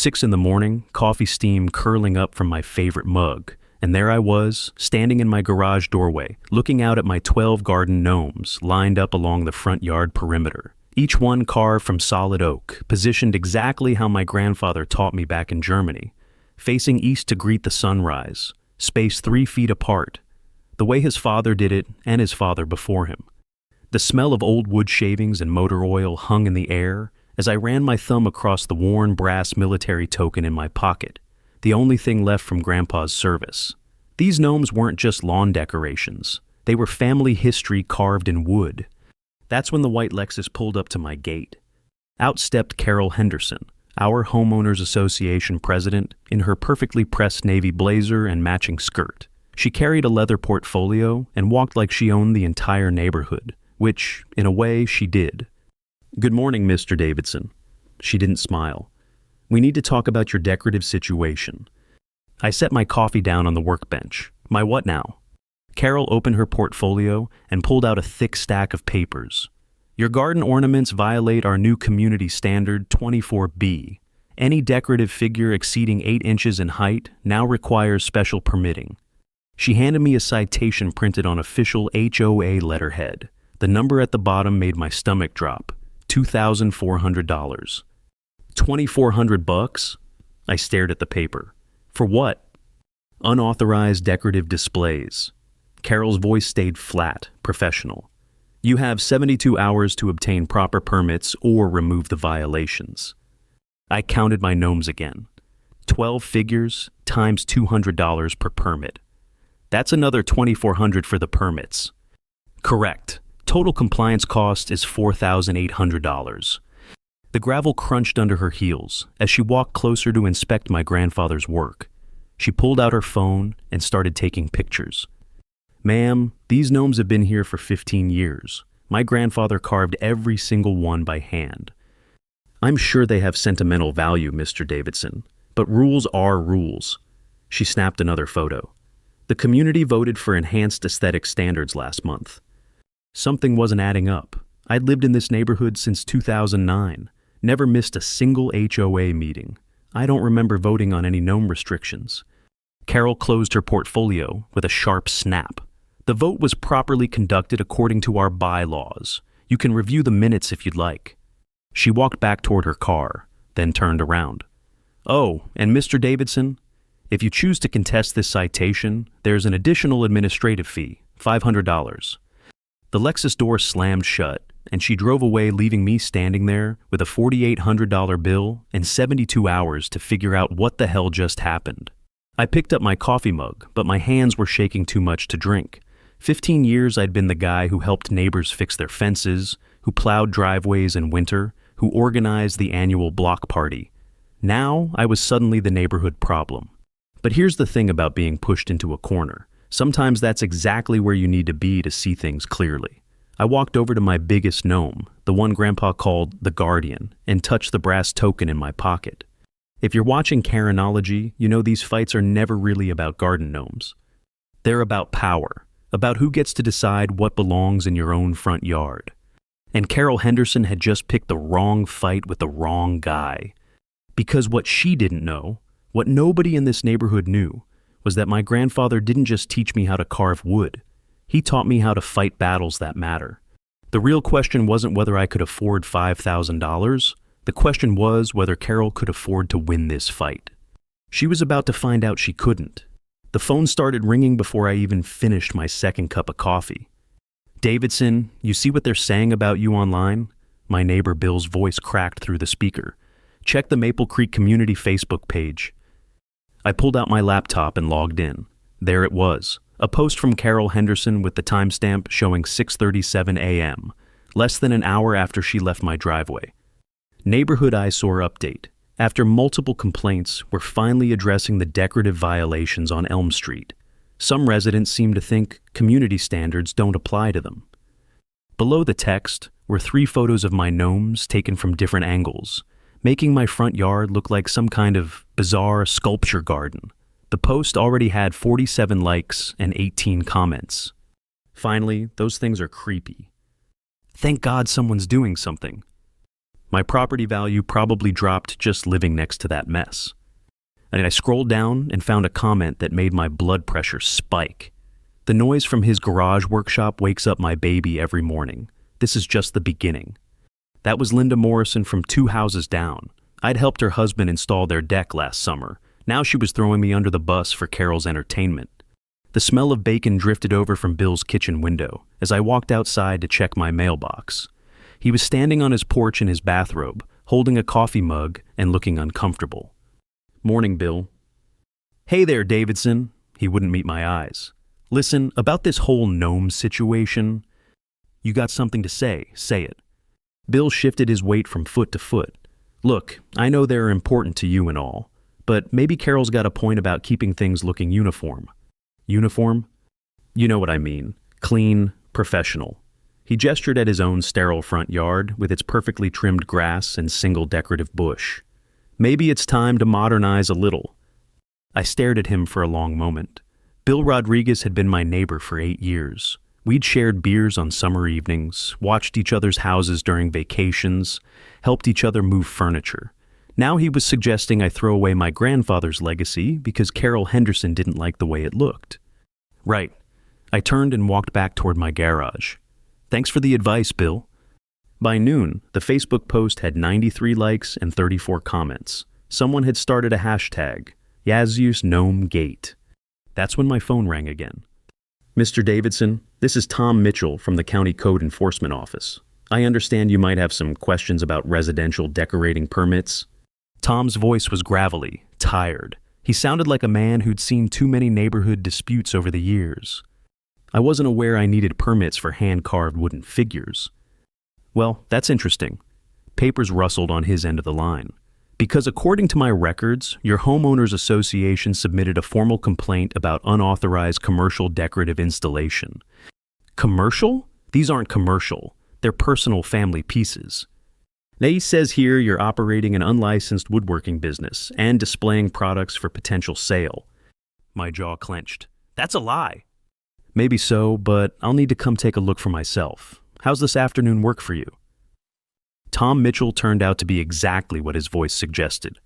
6 in the morning, coffee steam curling up from my favorite mug, and there I was, standing in my garage doorway, looking out at my 12 garden gnomes lined up along the front yard perimeter, each one carved from solid oak, positioned exactly how my grandfather taught me back in Germany, facing east to greet the sunrise, spaced 3 feet apart, the way his father did it and his father before him. The smell of old wood shavings and motor oil hung in the air as I ran my thumb across the worn brass military token in my pocket, the only thing left from Grandpa's service. These gnomes weren't just lawn decorations. They were family history carved in wood. That's when the white Lexus pulled up to my gate. Out stepped Carol Henderson, our Homeowners Association president, in her perfectly pressed navy blazer and matching skirt. She carried a leather portfolio and walked like she owned the entire neighborhood, which, in a way, she did. "Good morning, Mr. Davidson." She didn't smile. "We need to talk about your decorative situation." I set my coffee down on the workbench. My what now? Carol opened her portfolio and pulled out a thick stack of papers. "Your garden ornaments violate our new community standard 24B. Any decorative figure exceeding 8 inches in height now requires special permitting." She handed me a citation printed on official HOA letterhead. The number at the bottom made my stomach drop. $2,400. $2,400? I stared at the paper. For what? Unauthorized decorative displays. Carol's voice stayed flat, professional. "You have 72 hours to obtain proper permits or remove the violations." I counted my gnomes again. 12 figures times $200 per permit. That's another $2,400 for the permits. Correct. Total compliance cost is $4,800. The gravel crunched under her heels as she walked closer to inspect my grandfather's work. She pulled out her phone and started taking pictures. "Ma'am, these gnomes have been here for 15 years. My grandfather carved every single one by hand. I'm sure they have sentimental value, Mr. Davidson, but rules are rules." She snapped another photo. "The community voted for enhanced aesthetic standards last month." Something wasn't adding up. I'd lived in this neighborhood since 2009, never missed a single HOA meeting. I don't remember voting on any gnome restrictions. Carol closed her portfolio with a sharp snap. "The vote was properly conducted according to our bylaws. You can review the minutes if you'd like." She walked back toward her car, then turned around. "Oh, and Mr. Davidson, if you choose to contest this citation, there's an additional administrative fee, $500. The Lexus door slammed shut, and she drove away, leaving me standing there with a $4,800 bill and 72 hours to figure out what the hell just happened. I picked up my coffee mug, but my hands were shaking too much to drink. 15 years I'd been the guy who helped neighbors fix their fences, who plowed driveways in winter, who organized the annual block party. Now I was suddenly the neighborhood problem. But here's the thing about being pushed into a corner. Sometimes that's exactly where you need to be to see things clearly. I walked over to my biggest gnome, the one Grandpa called the Guardian, and touched the brass token in my pocket. If you're watching Karenology, you know these fights are never really about garden gnomes. They're about power, about who gets to decide what belongs in your own front yard. And Carol Henderson had just picked the wrong fight with the wrong guy. Because what she didn't know, what nobody in this neighborhood knew, was that my grandfather didn't just teach me how to carve wood. He taught me how to fight battles that matter. The real question wasn't whether I could afford $5,000. The question was whether Carol could afford to win this fight. She was about to find out she couldn't. The phone started ringing before I even finished my second cup of coffee. "Davidson, you see what they're saying about you online?" My neighbor Bill's voice cracked through the speaker. "Check the Maple Creek Community Facebook page." I pulled out my laptop and logged in. There it was, a post from Carol Henderson with the timestamp showing 6:37 a.m., less than an hour after she left my driveway. Neighborhood eyesore update. After multiple complaints, we're finally addressing the decorative violations on Elm Street. Some residents seem to think community standards don't apply to them. Below the text were 3 photos of my gnomes taken from different angles, making my front yard look like some kind of bizarre sculpture garden. The post already had 47 likes and 18 comments. Finally, those things are creepy. Thank God someone's doing something. My property value probably dropped just living next to that mess. And I scrolled down and found a comment that made my blood pressure spike. The noise from his garage workshop wakes up my baby every morning. This is just the beginning. That was Linda Morrison from 2 houses down. I'd helped her husband install their deck last summer. Now she was throwing me under the bus for Carol's entertainment. The smell of bacon drifted over from Bill's kitchen window as I walked outside to check my mailbox. He was standing on his porch in his bathrobe, holding a coffee mug and looking uncomfortable. "Morning, Bill." "Hey there, Davidson." He wouldn't meet my eyes. "Listen, about this whole Gnomes situation." "You got something to say. Say it." Bill shifted his weight from foot to foot. "Look, I know they're important to you and all, but maybe Carol's got a point about keeping things looking uniform." "Uniform?" "You know what I mean. Clean, professional." He gestured at his own sterile front yard with its perfectly trimmed grass and single decorative bush. "Maybe it's time to modernize a little." I stared at him for a long moment. Bill Rodriguez had been my neighbor for 8 years. We'd shared beers on summer evenings, watched each other's houses during vacations, helped each other move furniture. Now he was suggesting I throw away my grandfather's legacy because Carol Henderson didn't like the way it looked. Right. I turned and walked back toward my garage. "Thanks for the advice, Bill." By noon, the Facebook post had 93 likes and 34 comments. Someone had started a hashtag, Yazzus Gnome Gate. That's when my phone rang again. "Mr. Davidson, this is Tom Mitchell from the County Code Enforcement Office. I understand you might have some questions about residential decorating permits." Tom's voice was gravelly, tired. He sounded like a man who'd seen too many neighborhood disputes over the years. I wasn't aware I needed permits for hand-carved wooden figures. "Well, that's interesting." Papers rustled on his end of the line. "Because according to my records, your homeowners association submitted a formal complaint about unauthorized commercial decorative installation." "Commercial? These aren't commercial. They're personal family pieces." "He says here you're operating an unlicensed woodworking business and displaying products for potential sale." My jaw clenched. "That's a lie." "Maybe so, but I'll need to come take a look for myself. How's this afternoon work for you?" Tom Mitchell turned out to be exactly what his voice suggested.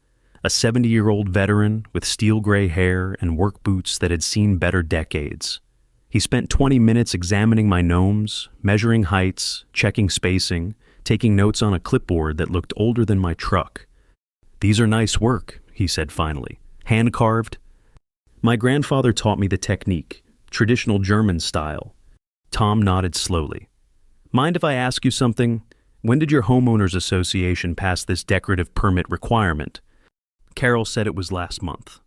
A 70-year-old veteran with steel gray hair and work boots that had seen better decades. He spent 20 minutes examining my gnomes, measuring heights, checking spacing, taking notes on a clipboard that looked older than my truck. "These are nice work," he said finally. "Hand-carved?" "My grandfather taught me the technique, traditional German style." Tom nodded slowly. "Mind if I ask you something? When did your homeowners association pass this decorative permit requirement?" Carol said it was last month.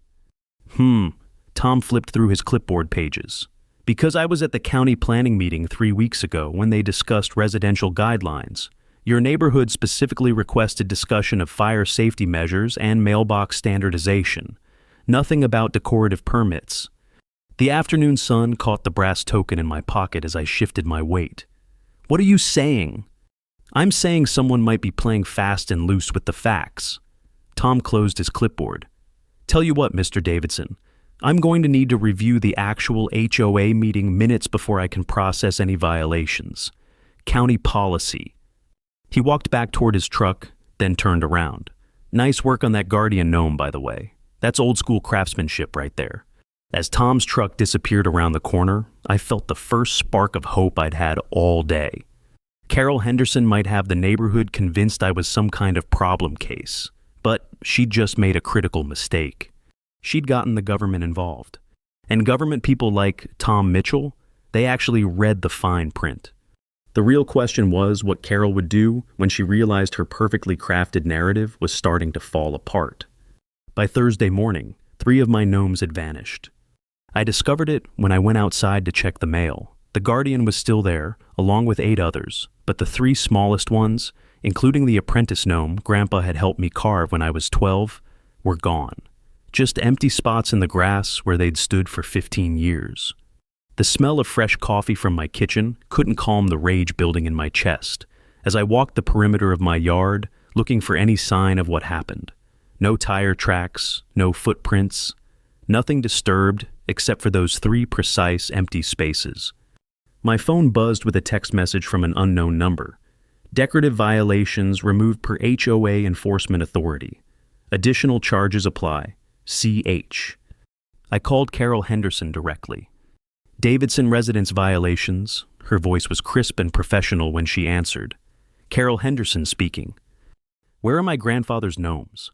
Tom flipped through his clipboard pages. "Because I was at the county planning meeting 3 weeks ago when they discussed residential guidelines. Your neighborhood specifically requested discussion of fire safety measures and mailbox standardization. Nothing about decorative permits." The afternoon sun caught the brass token in my pocket as I shifted my weight. "What are you saying?" "I'm saying someone might be playing fast and loose with the facts." Tom closed his clipboard. "Tell you what, Mr. Davidson, I'm going to need to review the actual HOA meeting minutes before I can process any violations. County policy." He walked back toward his truck, then turned around. "Nice work on that guardian gnome, by the way. That's old-school craftsmanship right there." As Tom's truck disappeared around the corner, I felt the first spark of hope I'd had all day. Carol Henderson might have the neighborhood convinced I was some kind of problem case, but she'd just made a critical mistake. She'd gotten the government involved. And government people like Tom Mitchell, they actually read the fine print. The real question was what Carol would do when she realized her perfectly crafted narrative was starting to fall apart. By Thursday morning, 3 of my gnomes had vanished. I discovered it when I went outside to check the mail. The guardian was still there, along with 8 others, but the 3 smallest ones, including the apprentice gnome Grandpa had helped me carve when I was 12, were gone. Just empty spots in the grass where they'd stood for 15 years. The smell of fresh coffee from my kitchen couldn't calm the rage building in my chest as I walked the perimeter of my yard looking for any sign of what happened. No tire tracks, no footprints, nothing disturbed except for those 3 precise empty spaces. My phone buzzed with a text message from an unknown number. Decorative violations removed per HOA enforcement authority. Additional charges apply. CH. I called Carol Henderson directly. Davidson residence violations. Her voice was crisp and professional when she answered. Carol Henderson speaking. Where are my grandfather's gnomes?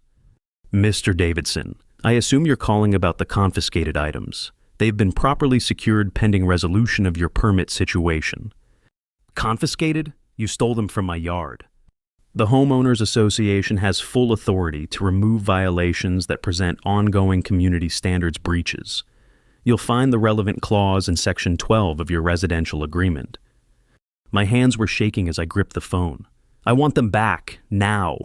Mr. Davidson, I assume you're calling about the confiscated items. They've been properly secured pending resolution of your permit situation. Confiscated? You stole them from my yard. The Homeowners Association has full authority to remove violations that present ongoing community standards breaches. You'll find the relevant clause in Section 12 of your residential agreement. My hands were shaking as I gripped the phone. I want them back, now.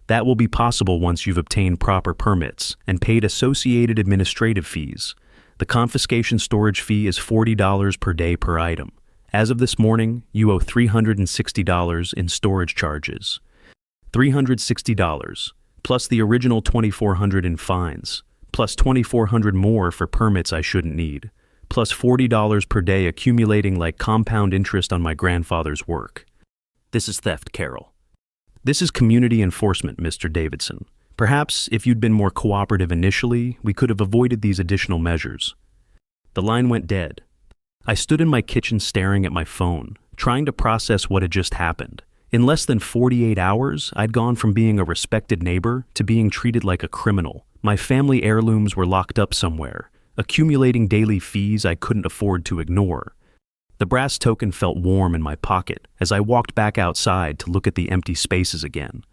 That will be possible once you've obtained proper permits and paid associated administrative fees. The confiscation storage fee is $40 per day per item. As of this morning, you owe $360 in storage charges. $360, plus the original $2,400 in fines, plus $2,400 more for permits I shouldn't need, plus $40 per day accumulating like compound interest on my grandfather's work. This is theft, Carol. This is community enforcement, Mr. Davidson. Perhaps if you'd been more cooperative initially, we could have avoided these additional measures. The line went dead. I stood in my kitchen staring at my phone, trying to process what had just happened. In less than 48 hours, I'd gone from being a respected neighbor to being treated like a criminal. My family heirlooms were locked up somewhere, accumulating daily fees I couldn't afford to ignore. The brass token felt warm in my pocket as I walked back outside to look at the empty spaces again.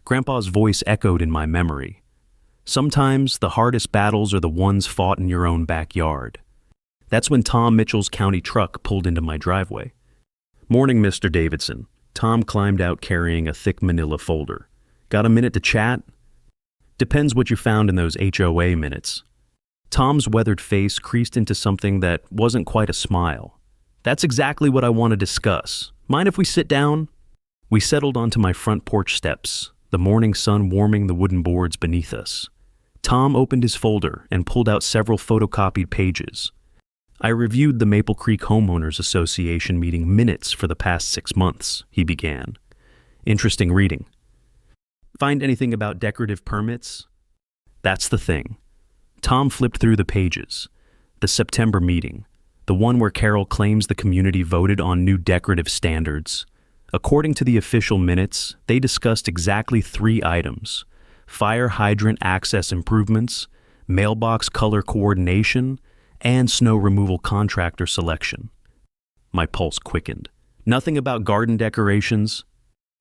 Grandpa's voice echoed in my memory. Sometimes the hardest battles are the ones fought in your own backyard. That's when Tom Mitchell's county truck pulled into my driveway. Morning, Mr. Davidson. Tom climbed out carrying a thick manila folder. Got a minute to chat? Depends what you found in those HOA minutes. Tom's weathered face creased into something that wasn't quite a smile. That's exactly what I want to discuss. Mind if we sit down? We settled onto my front porch steps, the morning sun warming the wooden boards beneath us. Tom opened his folder and pulled out several photocopied pages. I reviewed the Maple Creek Homeowners Association meeting minutes for the past 6 months, he began. Interesting reading. Find anything about decorative permits? That's the thing. Tom flipped through the pages. The September meeting, the one where Carol claims the community voted on new decorative standards. According to the official minutes, they discussed exactly 3 items: fire hydrant access improvements, mailbox color coordination, and snow removal contractor selection. My pulse quickened. Nothing about garden decorations?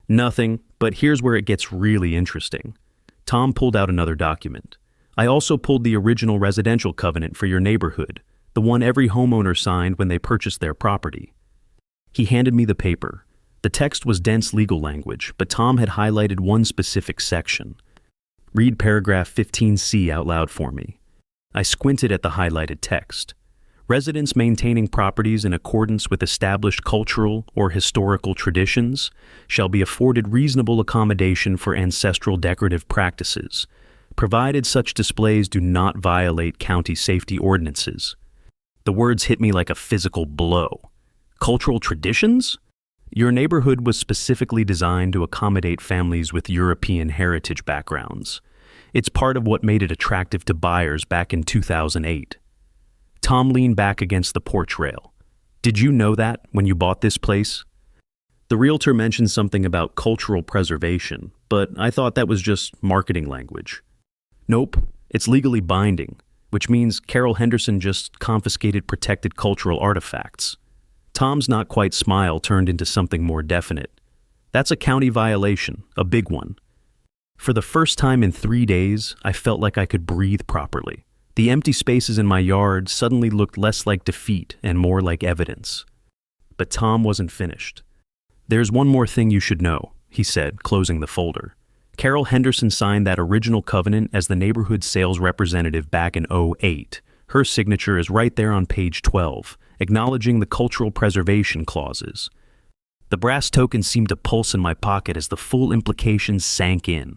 Nothing, but here's where it gets really interesting. Tom pulled out another document. I also pulled the original residential covenant for your neighborhood, the one every homeowner signed when they purchased their property. He handed me the paper. The text was dense legal language, but Tom had highlighted one specific section. Read paragraph 15C out loud for me. I squinted at the highlighted text. Residents maintaining properties in accordance with established cultural or historical traditions shall be afforded reasonable accommodation for ancestral decorative practices, provided such displays do not violate county safety ordinances. The words hit me like a physical blow. Cultural traditions? Your neighborhood was specifically designed to accommodate families with European heritage backgrounds. It's part of what made it attractive to buyers back in 2008. Tom leaned back against the porch rail. Did you know that when you bought this place? The realtor mentioned something about cultural preservation, but I thought that was just marketing language. Nope, it's legally binding, which means Carol Henderson just confiscated protected cultural artifacts. Tom's not quite smile turned into something more definite. That's a county violation, a big one. For the first time in 3 days, I felt like I could breathe properly. The empty spaces in my yard suddenly looked less like defeat and more like evidence. But Tom wasn't finished. There's one more thing you should know, he said, closing the folder. Carol Henderson signed that original covenant as the neighborhood sales representative back in '08. Her signature is right there on page 12, acknowledging the cultural preservation clauses. The brass token seemed to pulse in my pocket as the full implications sank in.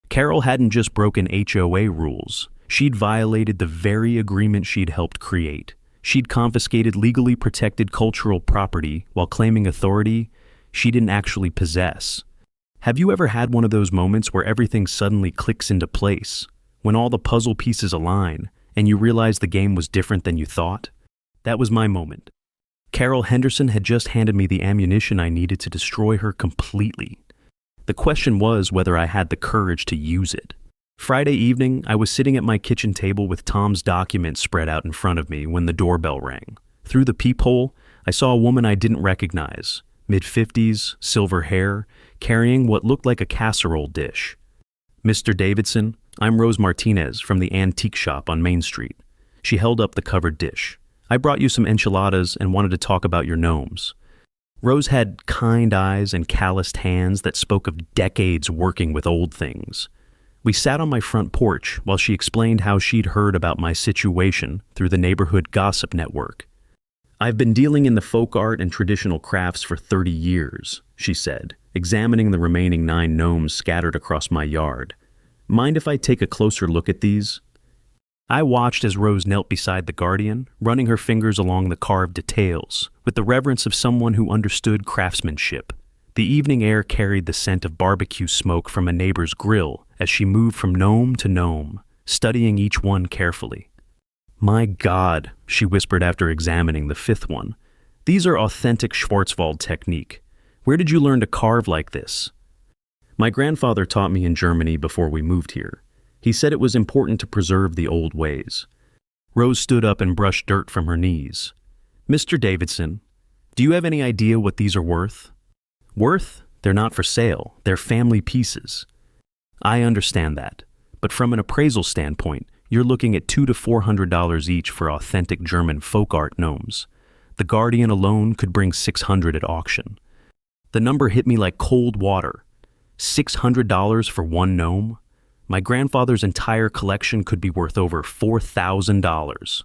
Carol hadn't just broken HOA rules. She'd violated the very agreement she'd helped create. She'd confiscated legally protected cultural property while claiming authority. she didn't actually possess. Have you ever had one of those moments where everything suddenly clicks into place, when all the puzzle pieces align, and you realize the game was different than you thought? That was my moment. Carol Henderson had just handed me the ammunition I needed to destroy her completely. The question was whether I had the courage to use it. Friday evening, I was sitting at my kitchen table with Tom's documents spread out in front of me when the doorbell rang. Through the peephole, I saw a woman I didn't recognize, mid-50s, silver hair, carrying what looked like a casserole dish. "Mr. Davidson, I'm Rose Martinez from the antique shop on Main Street." She held up the covered dish. "I brought you some enchiladas and wanted to talk about your gnomes." Rose had kind eyes and calloused hands that spoke of decades working with old things. We sat on my front porch while she explained how she'd heard about my situation through the neighborhood gossip network. "I've been dealing in the folk art and traditional crafts for 30 years, she said, examining the remaining 9 gnomes scattered across my yard. "Mind if I take a closer look at these?" I watched as Rose knelt beside the guardian, running her fingers along the carved details, with the reverence of someone who understood craftsmanship. The evening air carried the scent of barbecue smoke from a neighbor's grill as she moved from gnome to gnome, studying each one carefully. "My God," she whispered after examining the 5th one. "These are authentic Schwarzwald technique. Where did you learn to carve like this?" "My grandfather taught me in Germany before we moved here. He said it was important to preserve the old ways." Rose stood up and brushed dirt from her knees. "Mr. Davidson, do you have any idea what these are worth?" "Worth? They're not for sale. They're family pieces." "I understand that. But from an appraisal standpoint, you're looking at $200 to $400 each for authentic German folk art gnomes. The Guardian alone could bring $600 at auction." The number hit me like cold water. $600 for one gnome? My grandfather's entire collection could be worth over $4,000.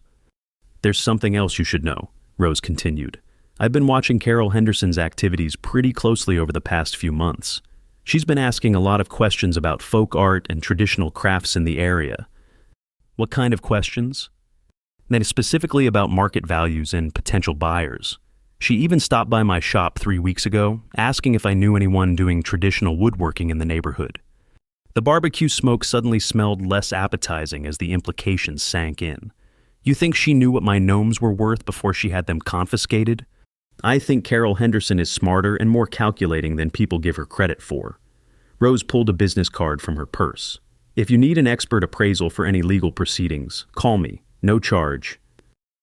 "There's something else you should know," Rose continued. "I've been watching Carol Henderson's activities pretty closely over the past few months. She's been asking a lot of questions about folk art and traditional crafts in the area." "What kind of questions?" "Then specifically about market values and potential buyers. She even stopped by my shop 3 weeks ago, asking if I knew anyone doing traditional woodworking in the neighborhood." The barbecue smoke suddenly smelled less appetizing as the implications sank in. "You think she knew what my gnomes were worth before she had them confiscated?" "I think Carol Henderson is smarter and more calculating than people give her credit for." Rose pulled a business card from her purse. "If you need an expert appraisal for any legal proceedings, call me. No charge."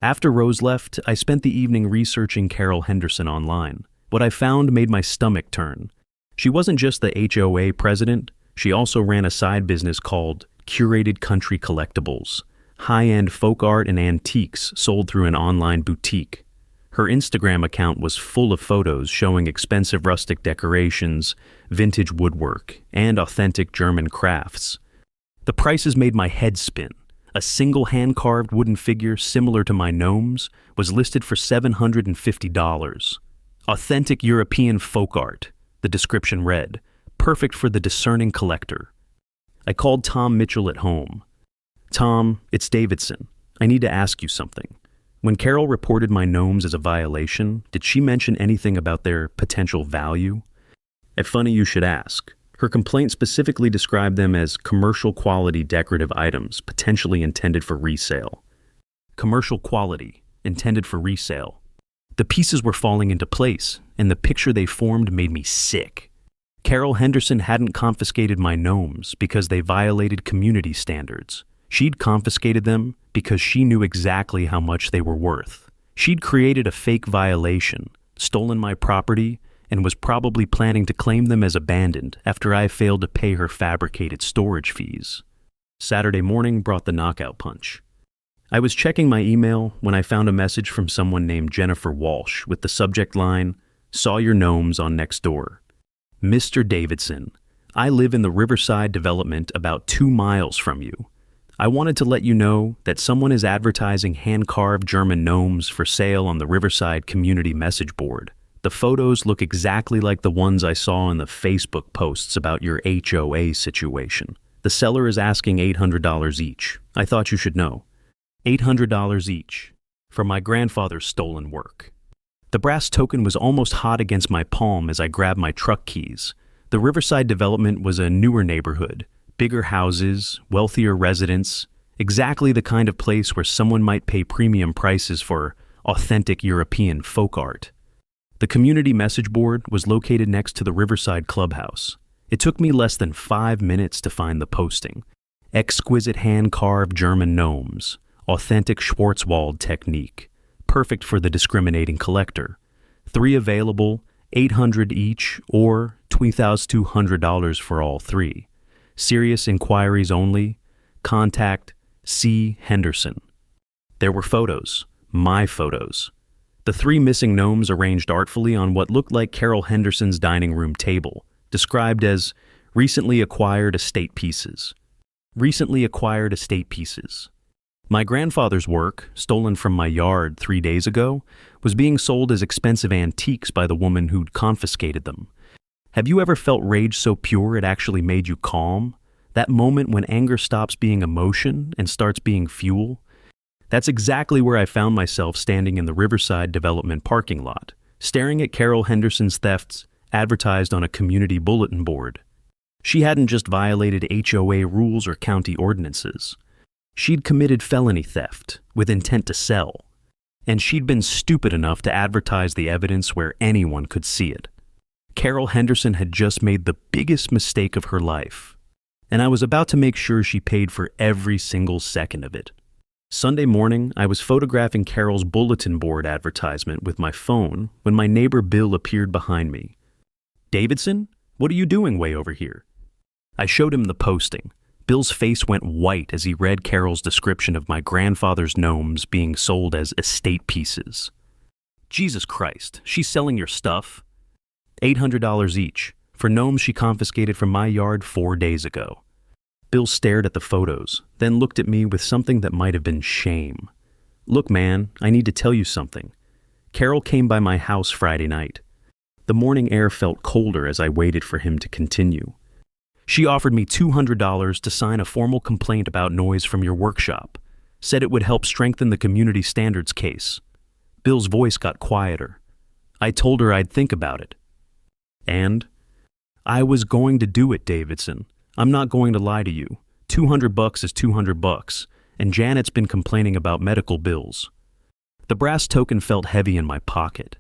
After Rose left, I spent the evening researching Carol Henderson online. What I found made my stomach turn. She wasn't just the HOA president. She also ran a side business called Curated Country Collectibles, high-end folk art and antiques sold through an online boutique. Her Instagram account was full of photos showing expensive rustic decorations, vintage woodwork, and authentic German crafts. The prices made my head spin. A single hand-carved wooden figure similar to my gnomes was listed for $750. "Authentic European folk art," the description read. "Perfect for the discerning collector." I called Tom Mitchell at home. "Tom, it's Davidson. I need to ask you something. When Carol reported my gnomes as a violation, did she mention anything about their potential value?" Funny you should ask. Her complaint specifically described them as commercial quality decorative items potentially intended for resale. Commercial quality, intended for resale. The pieces were falling into place, and the picture they formed made me sick. Carol Henderson hadn't confiscated my gnomes because they violated community standards. She'd confiscated them because she knew exactly how much they were worth. She'd created a fake violation, stolen my property, and was probably planning to claim them as abandoned after I failed to pay her fabricated storage fees. Saturday morning brought the knockout punch. I was checking my email when I found a message from someone named Jennifer Walsh with the subject line, "Saw your gnomes on Nextdoor." "Mr. Davidson, I live in the Riverside development about 2 miles from you. I wanted to let you know that someone is advertising hand-carved German gnomes for sale on the Riverside community message board. The photos look exactly like the ones I saw in the Facebook posts about your HOA situation. The seller is asking $800 each. I thought you should know. $800 each for my grandfather's stolen work." The brass token was almost hot against my palm as I grabbed my truck keys. The Riverside development was a newer neighborhood, bigger houses, wealthier residents, exactly the kind of place where someone might pay premium prices for authentic European folk art. The community message board was located next to the Riverside Clubhouse. It took me less than 5 minutes to find the posting. Exquisite hand-carved German gnomes, authentic Schwarzwald technique, perfect for the discriminating collector. 3 available, $800 each, or $2,200 for all 3. Serious inquiries only. Contact C. Henderson. There were photos, my photos. The 3 missing gnomes arranged artfully on what looked like Carol Henderson's dining room table, described as recently acquired estate pieces. Recently acquired estate pieces. My grandfather's work, stolen from my yard 3 days ago, was being sold as expensive antiques by the woman who'd confiscated them. Have you ever felt rage so pure it actually made you calm? That moment when anger stops being emotion and starts being fuel? That's exactly where I found myself standing in the Riverside development parking lot, staring at Carol Henderson's thefts advertised on a community bulletin board. She hadn't just violated HOA rules or county ordinances. She'd committed felony theft with intent to sell. And she'd been stupid enough to advertise the evidence where anyone could see it. Carol Henderson had just made the biggest mistake of her life, and I was about to make sure she paid for every single second of it. Sunday morning, I was photographing Carol's bulletin board advertisement with my phone when my neighbor Bill appeared behind me. "Davidson, what are you doing way over here?" I showed him the posting. Bill's face went white as he read Carol's description of my grandfather's gnomes being sold as estate pieces. "Jesus Christ, she's selling your stuff?" $800 each, for gnomes she confiscated from my yard 4 days ago. Bill stared at the photos, then looked at me with something that might have been shame. "Look, man, I need to tell you something. Carol came by my house Friday night. The morning air felt colder as I waited for him to continue. She offered me $200 to sign a formal complaint about noise from your workshop, said it would help strengthen the community standards case." Bill's voice got quieter. "I told her I'd think about it." "And?" "I was going to do it, Davidson. I'm not going to lie to you. $200 is $200, and Janet's been complaining about medical bills." The brass token felt heavy in my pocket.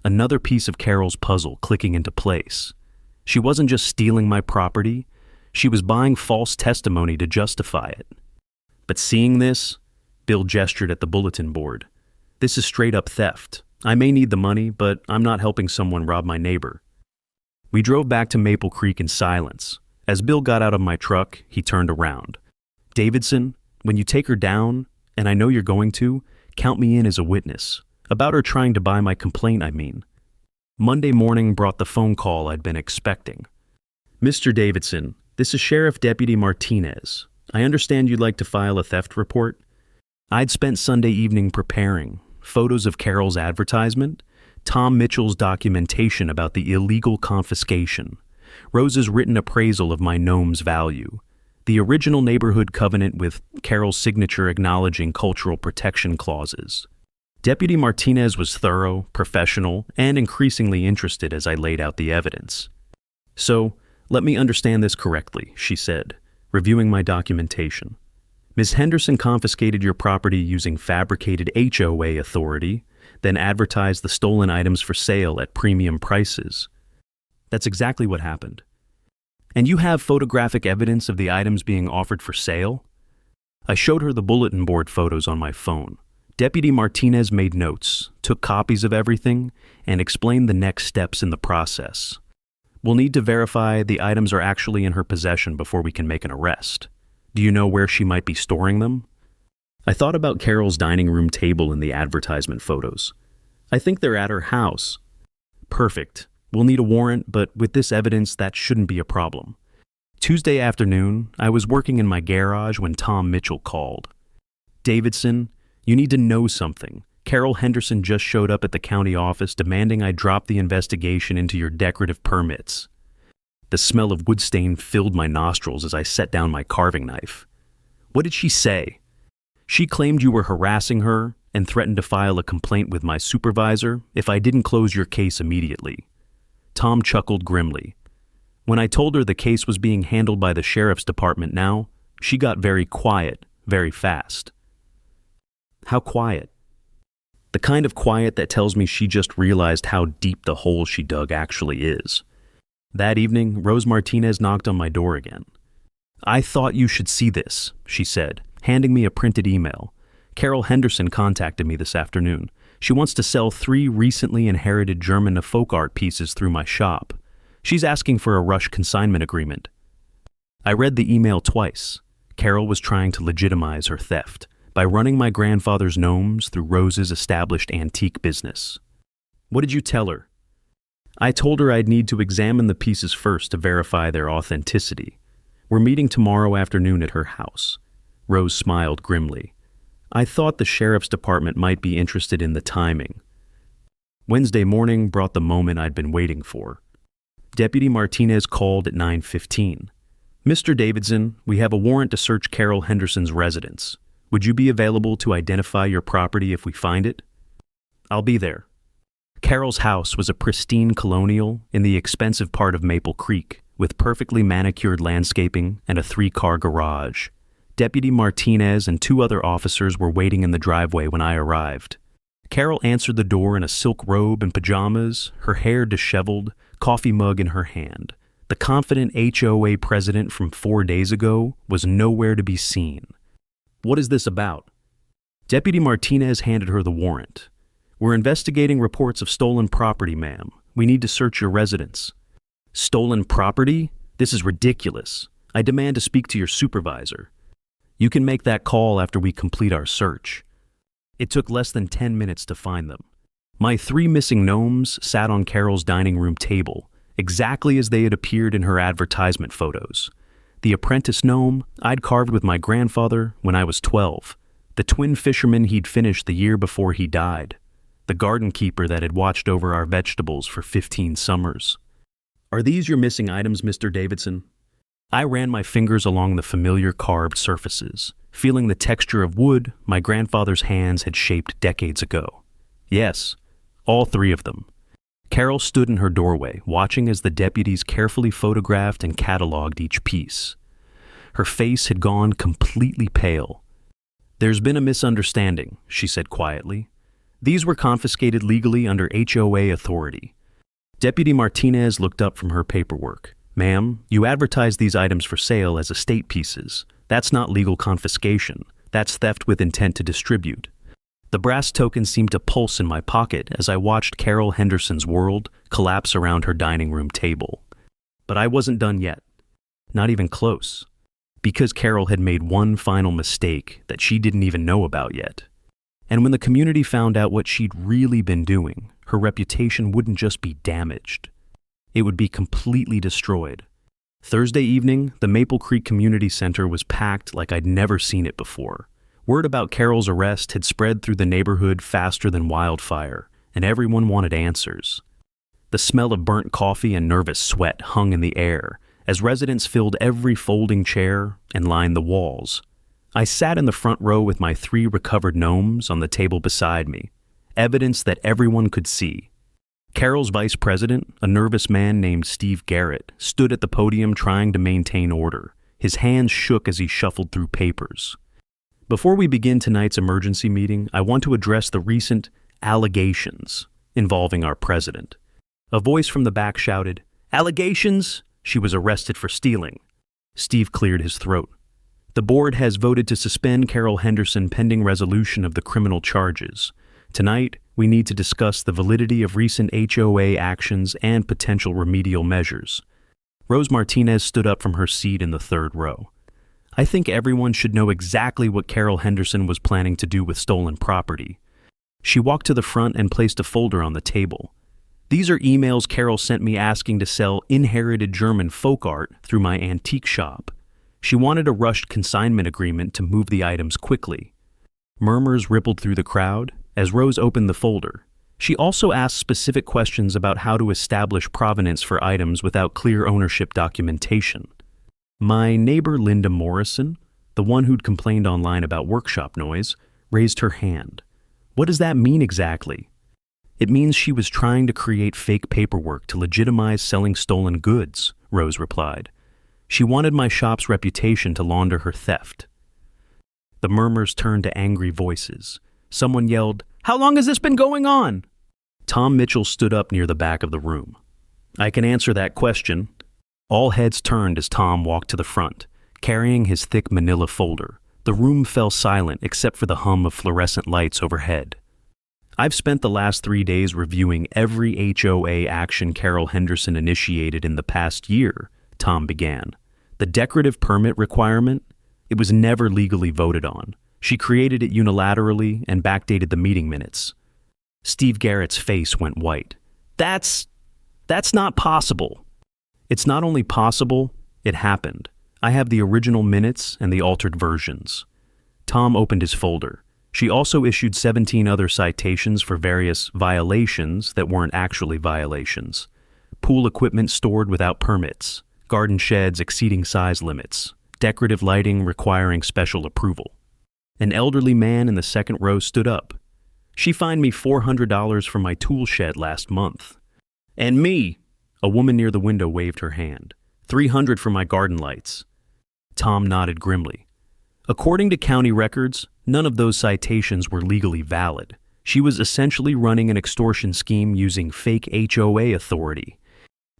Another piece of Carol's puzzle clicking into place. She wasn't just stealing my property, she was buying false testimony to justify it. But seeing this, Bill gestured at the bulletin board. "This is straight up theft. I may need the money, but I'm not helping someone rob my neighbor." We drove back to Maple Creek in silence. As Bill got out of my truck, he turned around. "Davidson, when you take her down, and I know you're going to, count me in as a witness. About her trying to buy my complaint, I mean." Monday morning brought the phone call I'd been expecting. "Mr. Davidson, this is Sheriff Deputy Martinez. I understand you'd like to file a theft report." I'd spent Sunday evening preparing photos of Carol's advertisement, Tom Mitchell's documentation about the illegal confiscation, Rose's written appraisal of my gnome's value, the original neighborhood covenant with Carol's signature acknowledging cultural protection clauses. Deputy Martinez was thorough, professional, and increasingly interested as I laid out the evidence. "So, let me understand this correctly," she said, reviewing my documentation. "Ms. Henderson confiscated your property using fabricated HOA authority, then advertised the stolen items for sale at premium prices." "That's exactly what happened." "And you have photographic evidence of the items being offered for sale?" I showed her the bulletin board photos on my phone. Deputy Martinez made notes, took copies of everything, and explained the next steps in the process. "We'll need to verify the items are actually in her possession before we can make an arrest. Do you know where she might be storing them?" I thought about Carol's dining room table in the advertisement photos. "I think they're at her house." "Perfect. We'll need a warrant, but with this evidence, that shouldn't be a problem." Tuesday afternoon, I was working in my garage when Tom Mitchell called. "Davidson, you need to know something. Carol Henderson just showed up at the county office demanding I drop the investigation into your decorative permits." The smell of wood stain filled my nostrils as I set down my carving knife. "What did she say?" "She claimed you were harassing her, and threatened to file a complaint with my supervisor if I didn't close your case immediately. Tom chuckled grimly. When I told her the case was being handled by the sheriff's department now, she got very quiet, very fast. How quiet? The kind of quiet that tells me she just realized how deep the hole she dug actually is. That evening, Rose Martinez knocked on my door again. "I thought you should see this," she said, handing me a printed email. "Carol Henderson contacted me this afternoon. She wants to sell 3 recently inherited German folk art pieces through my shop. She's asking for a rush consignment agreement." I read the email twice. Carol was trying to legitimize her theft by running my grandfather's Gnomes through Rose's established antique business. "What did you tell her?" "I told her I'd need to examine the pieces first to verify their authenticity. We're meeting tomorrow afternoon at her house." Rose smiled grimly. "I thought the sheriff's department might be interested in the timing." Wednesday morning brought the moment I'd been waiting for. Deputy Martinez called at 9:15. "Mr. Davidson, we have a warrant to search Carol Henderson's residence. Would you be available to identify your property if we find it?" "I'll be there." Carol's house was a pristine colonial in the expensive part of Maple Creek, with perfectly manicured landscaping and a 3-car garage. Deputy Martinez and 2 other officers were waiting in the driveway when I arrived. Carol answered the door in a silk robe and pajamas, her hair disheveled, coffee mug in her hand. The confident HOA president from 4 days ago was nowhere to be seen. "What is this about?" Deputy Martinez handed her the warrant. "We're investigating reports of stolen property, ma'am. We need to search your residence." "Stolen property? This is ridiculous. I demand to speak to your supervisor." "You can make that call after we complete our search." It took less than 10 minutes to find them. My 3 missing gnomes sat on Carol's dining room table, exactly as they had appeared in her advertisement photos. The apprentice gnome I'd carved with my grandfather when I was 12. The twin fisherman he'd finished the year before he died. The garden keeper that had watched over our vegetables for 15 summers. "Are these your missing items, Mr. Davidson?" I ran my fingers along the familiar carved surfaces, feeling the texture of wood my grandfather's hands had shaped decades ago. "Yes, all 3 of them." Carol stood in her doorway, watching as the deputies carefully photographed and cataloged each piece. Her face had gone completely pale. "There's been a misunderstanding," she said quietly. "These were confiscated legally under HOA authority." Deputy Martinez looked up from her paperwork. "Ma'am, you advertised these items for sale as estate pieces. That's not legal confiscation. That's theft with intent to distribute." The brass token seemed to pulse in my pocket as I watched Carol Henderson's world collapse around her dining room table. But I wasn't done yet. Not even close. Because Carol had made one final mistake that she didn't even know about yet. And when the community found out what she'd really been doing, her reputation wouldn't just be damaged. It would be completely destroyed. Thursday evening, the Maple Creek Community Center was packed like I'd never seen it before. Word about Carol's arrest had spread through the neighborhood faster than wildfire, and everyone wanted answers. The smell of burnt coffee and nervous sweat hung in the air as residents filled every folding chair and lined the walls. I sat in the front row with my 3 recovered gnomes on the table beside me, evidence that everyone could see. Carol's vice president, a nervous man named Steve Garrett, stood at the podium trying to maintain order. His hands shook as he shuffled through papers. Before we begin tonight's emergency meeting, I want to address the recent allegations involving our president. A voice from the back shouted, "Allegations? She was arrested for stealing." Steve cleared his throat. "The board has voted to suspend Carol Henderson pending resolution of the criminal charges. Tonight, we need to discuss the validity of recent HOA actions and potential remedial measures." Rose Martinez stood up from her seat in the 3rd row. "I think everyone should know exactly what Carol Henderson was planning to do with stolen property." She walked to the front and placed a folder on the table. "These are emails Carol sent me asking to sell inherited German folk art through my antique shop. She wanted a rushed consignment agreement to move the items quickly." Murmurs rippled through the crowd as Rose opened the folder. She also asked specific questions about how to establish provenance for items without clear ownership documentation. My neighbor Linda Morrison, the one who'd complained online about workshop noise, raised her hand. What does that mean exactly? It means she was trying to create fake paperwork to legitimize selling stolen goods, Rose replied. She wanted my shop's reputation to launder her theft. The murmurs turned to angry voices. Someone yelled, "How long has this been going on?" Tom Mitchell stood up near the back of the room. "I can answer that question." All heads turned as Tom walked to the front, carrying his thick manila folder. The room fell silent except for the hum of fluorescent lights overhead. "I've spent the last 3 days reviewing every HOA action Carol Henderson initiated in the past year," Tom began. "The decorative permit requirement? It was never legally voted on. She created it unilaterally and backdated the meeting minutes." Steve Garrett's face went white. That's not possible." "It's not only possible, it happened. I have the original minutes and the altered versions." Tom opened his folder. "She also issued 17 other citations for various violations that weren't actually violations. Pool equipment stored without permits, garden sheds exceeding size limits, decorative lighting requiring special approval." An elderly man in the second row stood up. "She fined me $400 for my tool shed last month." "And me," a woman near the window waved her hand. $300 for my garden lights." Tom nodded grimly. "According to county records, none of those citations were legally valid. She was essentially running an extortion scheme using fake HOA authority."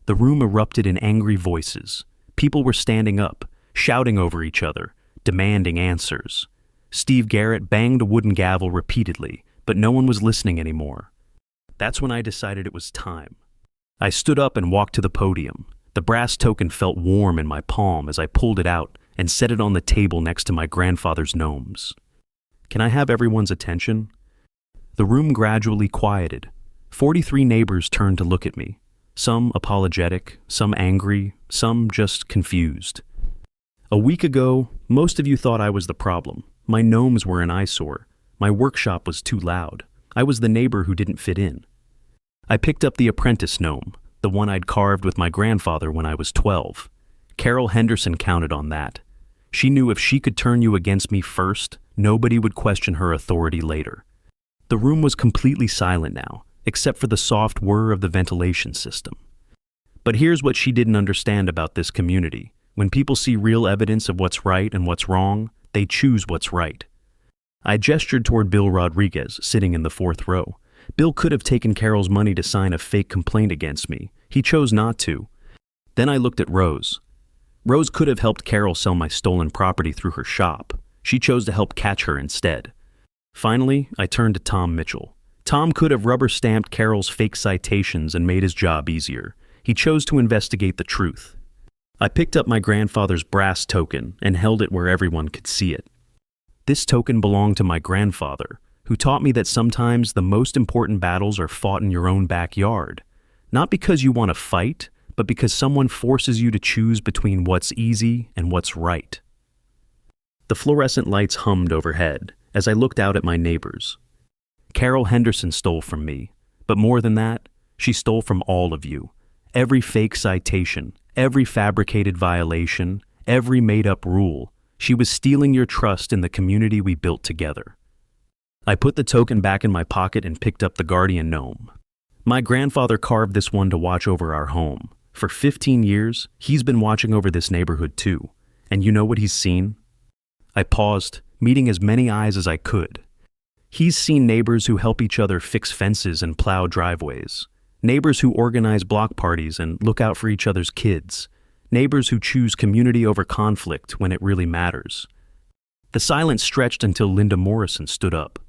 The room erupted in angry voices. People were standing up, shouting over each other, demanding answers. Steve Garrett banged a wooden gavel repeatedly, but no one was listening anymore. That's when I decided it was time. I stood up and walked to the podium. The brass token felt warm in my palm as I pulled it out and set it on the table next to my grandfather's gnomes. "Can I have everyone's attention?" The room gradually quieted. 43 neighbors turned to look at me. Some apologetic, some angry, some just confused. "A week ago, most of you thought I was the problem. My gnomes were an eyesore. My workshop was too loud. I was the neighbor who didn't fit in. I picked up the apprentice gnome, the one I'd carved with my grandfather when I was 12. Carol Henderson counted on that. She knew if she could turn you against me first, nobody would question her authority later." The room was completely silent now, except for the soft whir of the ventilation system. But here's what she didn't understand about this community. When people see real evidence of what's right and what's wrong, they choose what's right. I gestured toward Bill Rodriguez, sitting in the fourth row. Bill could have taken Carol's money to sign a fake complaint against me. He chose not to. Then I looked at Rose. Rose could have helped Carol sell my stolen property through her shop. She chose to help catch her instead. Finally, I turned to Tom Mitchell. Tom could have rubber-stamped Carol's fake citations and made his job easier. He chose to investigate the truth. I picked up my grandfather's brass token and held it where everyone could see it. This token belonged to my grandfather, who taught me that sometimes the most important battles are fought in your own backyard. Not because you want to fight, but because someone forces you to choose between what's easy and what's right. The fluorescent lights hummed overhead as I looked out at my neighbors. Carol Henderson stole from me, but more than that, she stole from all of you. Every fake citation, every fabricated violation, every made-up rule. She was stealing your trust in the community we built together. I put the token back in my pocket and picked up the guardian gnome. My grandfather carved this one to watch over our home. For 15 years, he's been watching over this neighborhood too. And you know what he's seen? I paused, meeting as many eyes as I could. He's seen neighbors who help each other fix fences and plow driveways. Neighbors who organize block parties and look out for each other's kids. Neighbors who choose community over conflict when it really matters. The silence stretched until Linda Morrison stood up.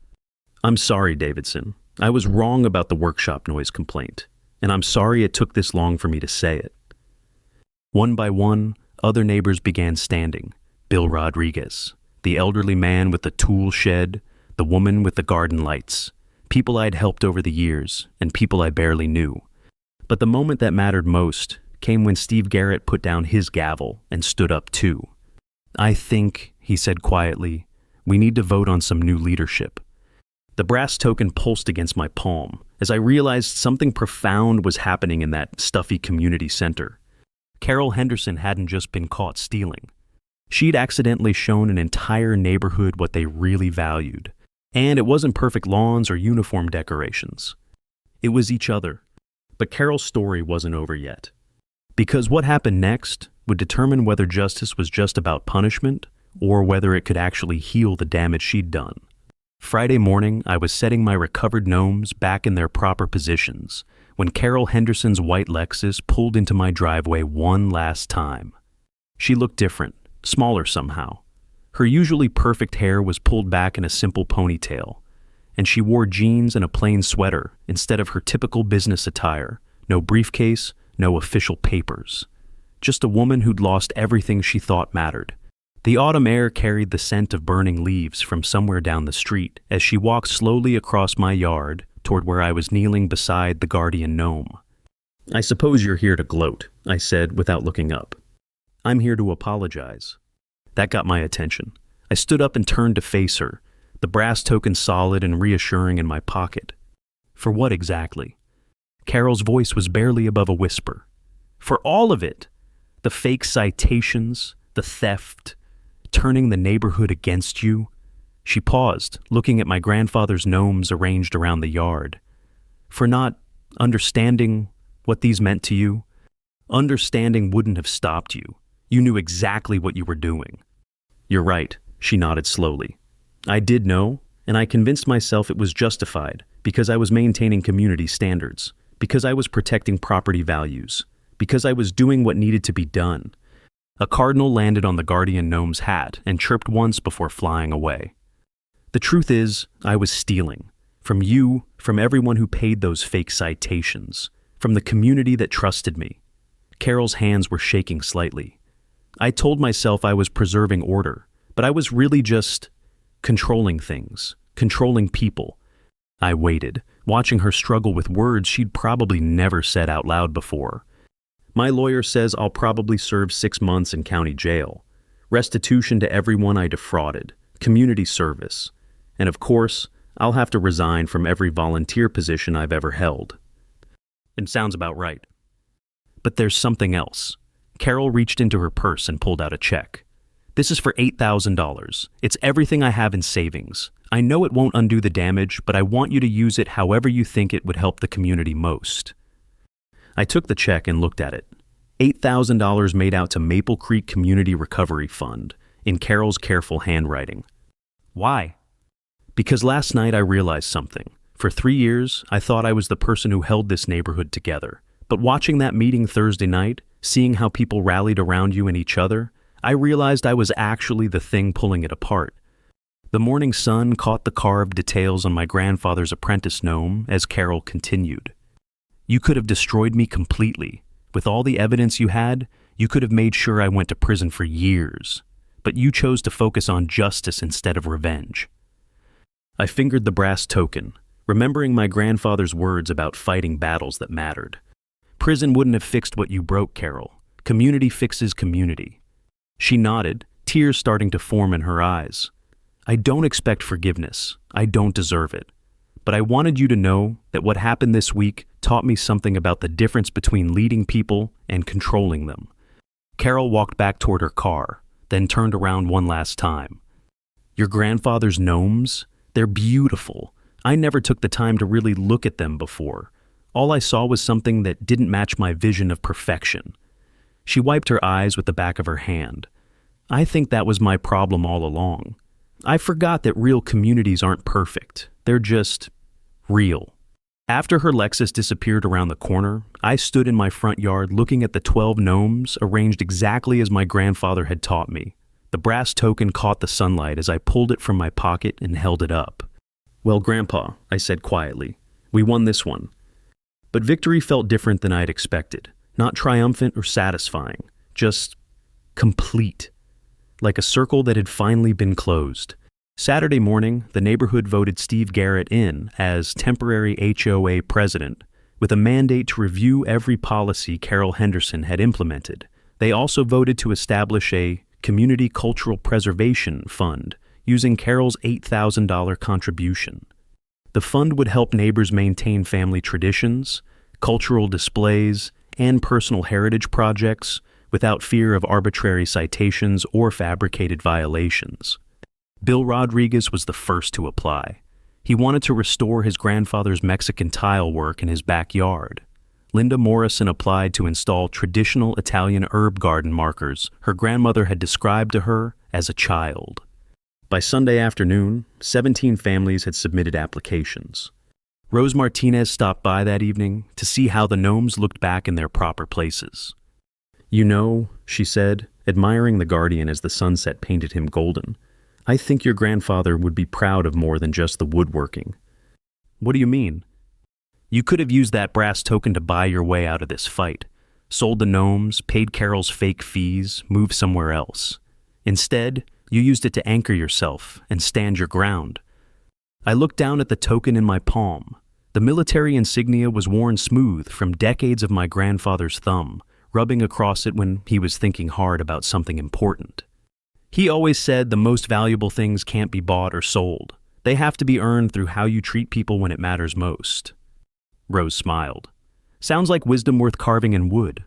"I'm sorry, Davidson. I was wrong about the workshop noise complaint, and I'm sorry it took this long for me to say it." One by one, other neighbors began standing. Bill Rodriguez, the elderly man with the tool shed, the woman with the garden lights, people I'd helped over the years, and people I barely knew. But the moment that mattered most came when Steve Garrett put down his gavel and stood up too. "I think," he said quietly, "we need to vote on some new leadership." The brass token pulsed against my palm as I realized something profound was happening in that stuffy community center. Carol Henderson hadn't just been caught stealing. She'd accidentally shown an entire neighborhood what they really valued: And it wasn't perfect lawns or uniform decorations. It was each other. But Carol's story wasn't over yet. Because what happened next would determine whether justice was just about punishment or whether it could actually heal the damage she'd done. Friday morning, I was setting my recovered gnomes back in their proper positions when Carol Henderson's white Lexus pulled into my driveway one last time. She looked different, smaller somehow. Her usually perfect hair was pulled back in a simple ponytail, and she wore jeans and a plain sweater instead of her typical business attire, no briefcase, no official papers. Just a woman who'd lost everything she thought mattered. The autumn air carried the scent of burning leaves from somewhere down the street as she walked slowly across my yard toward where I was kneeling beside the guardian gnome. "I suppose you're here to gloat," I said without looking up. "I'm here to apologize." That got my attention. I stood up and turned to face her, the brass token solid and reassuring in my pocket. For what exactly? Carol's voice was barely above a whisper. For all of it. The fake citations, the theft, turning the neighborhood against you. She paused, looking at my grandfather's gnomes arranged around the yard. For not understanding what these meant to you. Understanding wouldn't have stopped you. You knew exactly what you were doing. "You're right," she nodded slowly. "I did know, and I convinced myself it was justified because I was maintaining community standards, because I was protecting property values, because I was doing what needed to be done." A cardinal landed on the guardian gnome's hat and chirped once before flying away. "The truth is, I was stealing. From you, from everyone who paid those fake citations, from the community that trusted me." Carol's hands were shaking slightly. I told myself I was preserving order, but I was really just controlling things, controlling people. I waited, watching her struggle with words she'd probably never said out loud before. "My lawyer says I'll probably serve 6 months in county jail. Restitution to everyone I defrauded, community service, and of course, I'll have to resign from every volunteer position I've ever held." It sounds about right. But there's something else. Carol reached into her purse and pulled out a check. "This is for $8,000. It's everything I have in savings. I know it won't undo the damage, but I want you to use it however you think it would help the community most." I took the check and looked at it. $8,000 made out to Maple Creek Community Recovery Fund, in Carol's careful handwriting. Why? Because last night I realized something. For 3 years, I thought I was the person who held this neighborhood together. But watching that meeting Thursday night, seeing how people rallied around you and each other, I realized I was actually the thing pulling it apart. The morning sun caught the carved details on my grandfather's apprentice gnome as Carol continued. "You could have destroyed me completely. With all the evidence you had, you could have made sure I went to prison for years. But you chose to focus on justice instead of revenge." I fingered the brass token, remembering my grandfather's words about fighting battles that mattered. "Prison wouldn't have fixed what you broke, Carol. Community fixes community." She nodded, tears starting to form in her eyes. "I don't expect forgiveness. I don't deserve it. But I wanted you to know that what happened this week taught me something about the difference between leading people and controlling them." Carol walked back toward her car, then turned around one last time. "Your grandfather's gnomes? They're beautiful. I never took the time to really look at them before. All I saw was something that didn't match my vision of perfection." She wiped her eyes with the back of her hand. "I think that was my problem all along. I forgot that real communities aren't perfect. They're just real." After her Lexus disappeared around the corner, I stood in my front yard looking at the 12 gnomes arranged exactly as my grandfather had taught me. The brass token caught the sunlight as I pulled it from my pocket and held it up. "Well, Grandpa," I said quietly, "we won this one." But victory felt different than I'd expected. Not triumphant or satisfying, just complete. Like a circle that had finally been closed. Saturday morning, the neighborhood voted Steve Garrett in as temporary HOA president, with a mandate to review every policy Carol Henderson had implemented. They also voted to establish a Community Cultural Preservation Fund using Carol's $8,000 contribution. The fund would help neighbors maintain family traditions, cultural displays, and personal heritage projects without fear of arbitrary citations or fabricated violations. Bill Rodriguez was the first to apply. He wanted to restore his grandfather's Mexican tile work in his backyard. Linda Morrison applied to install traditional Italian herb garden markers her grandmother had described to her as a child. By Sunday afternoon, 17 families had submitted applications. Rose Martinez stopped by that evening to see how the gnomes looked back in their proper places. "You know," she said, admiring the guardian as the sunset painted him golden, "I think your grandfather would be proud of more than just the woodworking." "What do you mean?" "You could have used that brass token to buy your way out of this fight. Sold the gnomes, paid Carol's fake fees, moved somewhere else. Instead, you used it to anchor yourself and stand your ground." I looked down at the token in my palm. The military insignia was worn smooth from decades of my grandfather's thumb, rubbing across it when he was thinking hard about something important. He always said the most valuable things can't be bought or sold. They have to be earned through how you treat people when it matters most. Rose smiled. "Sounds like wisdom worth carving in wood."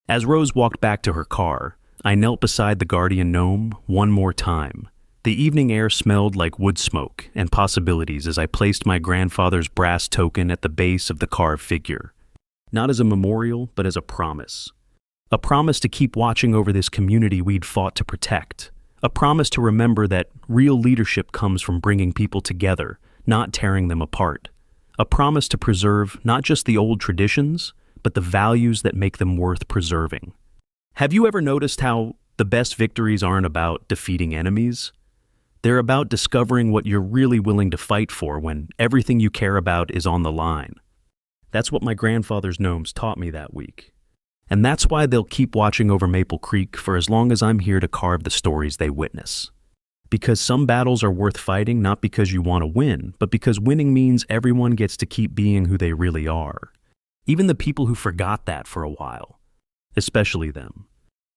As Rose walked back to her car, I knelt beside the guardian gnome one more time. The evening air smelled like wood smoke and possibilities as I placed my grandfather's brass token at the base of the carved figure. Not as a memorial, but as a promise. A promise to keep watching over this community we'd fought to protect. A promise to remember that real leadership comes from bringing people together, not tearing them apart. A promise to preserve not just the old traditions, but the values that make them worth preserving. Have you ever noticed how the best victories aren't about defeating enemies? They're about discovering what you're really willing to fight for when everything you care about is on the line. That's what my grandfather's gnomes taught me that week. And that's why they'll keep watching over Maple Creek for as long as I'm here to carve the stories they witness. Because some battles are worth fighting not because you want to win, but because winning means everyone gets to keep being who they really are. Even the people who forgot that for a while. Especially them.